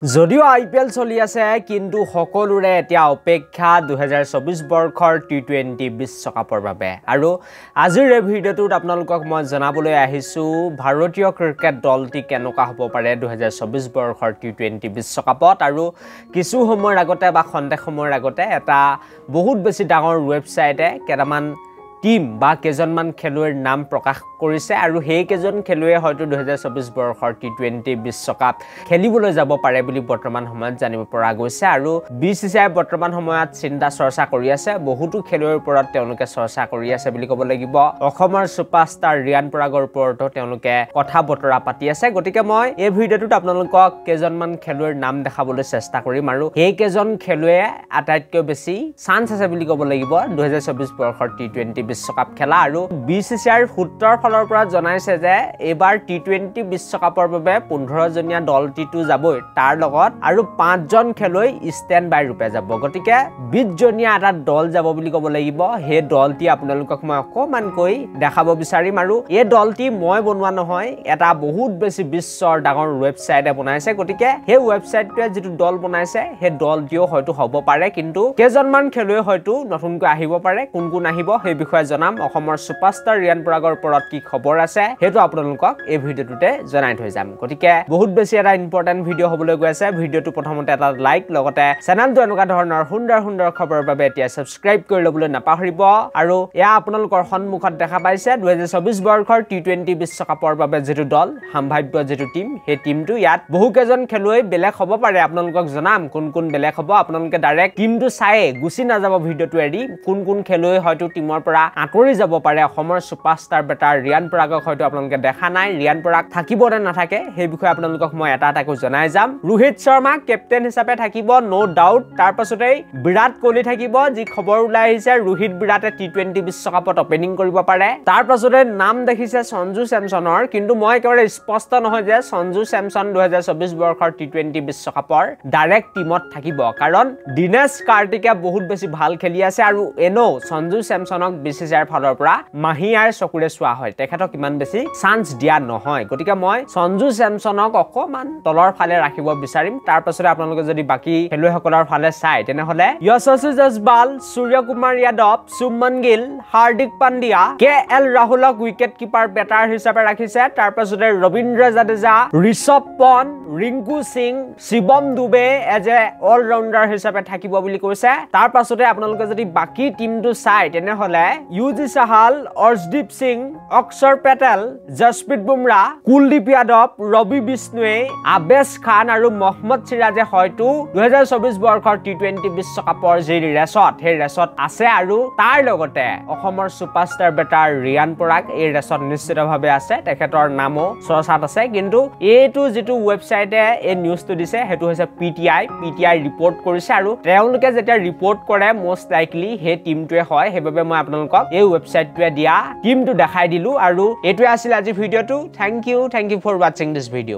যদিও আইপিএল চলি আছে কিন্তু সকলোৰে এতিয়া অপেক্ষা 2024 বৰ্ষৰ টি20 বিশ্বকাপৰ বাবে আৰু আজিৰ এই ভিডিঅ'টোত আপোনালোকক মই জনাবলৈ আহিছো ভাৰতীয় ক্ৰিকেট দলটি কেনেকুৱা হ'ব পাৰে 2024 বৰ্ষৰ টি20 বিশ্বকাপত আৰু কিছু সময়ৰ আগতে বা খন্তেক সময়ৰ আগতে এটা বহুত বেছি ডাঙৰ ৱেবছাইটে কেটামান টিম বা কেজনমান খেলুৱৈৰ নাম প্ৰকাশ কৰিছে আৰু সেই কেজন খেলুৱৈ হয়তো 2024 বৰ্ষৰ টি20 বিশ্বকাপ খেলিবলৈ যাব পাৰে বুলি বৰ্তমান সময়ত জানিব পৰা গৈছে আৰু বিসিসিআই বৰ্তমান সময়ত চিন্তা চৰ্চা কৰি আছে বহুতো খেলুৱৈৰ ওপৰত তেওঁলোকে চৰ্চা কৰি আছে বুলি ক'ব লাগিব অসমৰ সুপাৰষ্টাৰ ৰিয়ান পৰাগৰ ওপৰতো তেওঁলোকে কথা বতৰা পাতি আছে গতিকে মই এই ভিডিঅ'টোত আপোনালোকক কেজনমান খেলুৱৈৰ নাম দেখাবলৈ চেষ্টা কৰিম আৰু এই কেজন খেলুৱৈয়ে আটাইতকৈ বেছি চান্স আছে বুলি ক'ব লাগিব 2024 বৰ্ষৰ টি20 বিশ্বকাপ খেলা আৰু বিসিসিআইৰ সূত্ৰৰ ফালৰ পৰা জনাইছে যে এবাৰ টি20 বিশ্বকাপৰ বাবে 15 জনীয়া দলটিটো যাবই তাৰ লগত আৰু 5 জন খেলুৱৈ ষ্টেণ্ড বাই ৰূপে যাব গতিকে 20 জনীয়া এটা দল যাব বুলি ক'ব লাগিব হে দলটি আপোনালোকক মই অকমানকৈ দেখাব বিচাৰিম আৰু এই দলটি মই বনোৱা নহয় এটা বহুত বেছি বিশ্বৰ ডাঙৰ ৱেবছাইটে বনাইছে গতিকে হে ৱেবছাইটটোৱে যেটো দল বনাইছে হে দলটিও হয়তো হ'ব পাৰে কিন্তু কেজনমান খেলুৱৈ হয়তো নতুনকৈ আহিব পাৰে কোন কোন আহিব হে বিষয়ে জনাম অসমৰ সুপাৰষ্টাৰ ৰিয়ান পৰাগৰ ওপৰত কি খবৰ আছে হেতু আপোনালোকক এই ভিডিঅ'টোতে জনাই থৈ যাম গতিকে বহুত বেছি এটা ইম্পৰ্টেন্ট ভিডিঅ' হ'বলৈ গৈ আছে ভিডিঅ'টো প্ৰথমতে এটা লাইক লগতে চেনেলটো এনেকুৱা ধৰণৰ সুন্দৰ খবৰৰ বাবে এতিয়া সাবস্ক্ৰাইব কৰি ল'বলৈ নাপাহৰিব আৰু এয়া আপোনালোকৰ সন্মুখত দেখা পাইছে 2024 বৰ্ষৰ টি20 বিশ্বকাপৰ বাবে যেটো দল সম্ভাৱ্য যেটো টিম হে টিমটো ইয়াত বহু কেজন খেলুৱৈ বেলেগ হ'ব পাৰে আপোনালোকক জনাম কোন বেলেগ হ'ব আপোনালোকে ডাইৰেক্ট টিমটো চাই গুছি নাযাব ভিডিঅ'টো এৰি কোন খেলুৱৈ হয়তো টিমৰ পৰা আঁতৰি যাব পাৰে অসমৰ সুপাৰষ্টাৰ বেটাৰ ৰিয়ান পৰাগক হয়তো আপোনালোকে দেখা নাই ৰিয়ান পৰাগ থাকিব নে নাথাকে সেই বিষয়ে আপোনালোকক মই এটা জনাই যাম ৰোহিত শৰ্মা কেপ্টেইন হিচাপে থাকিব নো ডাউট তাৰ পাছতেই বিৰাট কোহলি থাকিব যি খবৰ ওলাই আহিছে ৰোহিত বিৰাটে টি20 বিশ্বকাপত ওপেনিং কৰিব পাৰে তাৰ পাছতে নাম দেখিছে সঞ্জু চেমছনৰ কিন্তু মই একেবাৰে স্পষ্ট নহয় যে সঞ্জু চেমছন 2024 বৰ্ষৰ টি20 বিশ্বকাপৰ ডাইৰেক্ট টিমত থাকিব কাৰণ দিনেশ কাৰ্তিকে বহুত বেছি ভাল খেলি আছে আৰু এনো সঞ্জু চেমছনক বিসিসিআইৰ ফালৰ পৰা মাহিয়াৰ চকুৰে চোৱা হয় তেখেতক ইমান বেছি চান্স দিয়া নহয় গতিকে মই সঞ্জু চেমছনক অকমান তলৰ ফালে ৰাখিব বিচাৰিম তাৰ পাছতে আপোনালোকে যদি বাকি খেলুৱৈসকলৰ ফালে চাই তেনেহলে যশস্বী জয়সৱাল সূৰ্যকুমাৰ যাদৱ শুভমন গিল হাৰ্দিক পাণ্ডিয়া কেএল ৰাহুলক উইকেট কিপাৰ বেটাৰ হিচাপে ৰাখিছে তাৰ পাছতে Ravindra Jadeja Rishabh Pant Rinku Singh Shivam Dube as a all rounder হিচাপে থাকিব বুলি কৈছে তাৰ পাছতে আপোনালোকে যদি বাকি টিমটো চাই তেনেহলে ইউজি চাহাল অৰ্শদীপ সিং অক্ষৰ পেটেল জসপ্ৰীত বুমৰাহ কুলদীপ যাদৱ ৰবি বিষ্ণুৱে আবেশ খান আৰু মহম্মদ সিৰাজে হয়তো 2024 বৰ্ষৰ টি20 বিশ্বকাপৰ যি ৰেচত সেই ৰেচত আছে আৰু তাৰ লগতে অসমৰ সুপাৰষ্টাৰ বেটাৰ ৰিয়ান পৰাগ এই ৰেচত নিশ্চিতভাৱে আছে তেখেতৰ নামো চৰ্চাত আছে কিন্তু এইটো যেটো ৱেবছাইটে এই নিউজটো দিছে হেতু হৈছে পিটিআই ৰিপৰ্ট কৰিছে আৰু তেওঁলোকে যেতিয়া ৰিপৰ্ট কৰে মোষ্ট লাইকলি হে টিমটোৱে হয় হেবাবে মই আপোনালোকক এই ৱেবছাইটটোৱে দিয়া টিমটো দেখাই দিলো আৰু এটোৱে আছিল আজি ভিডিঅ'টো thank you for watching this video'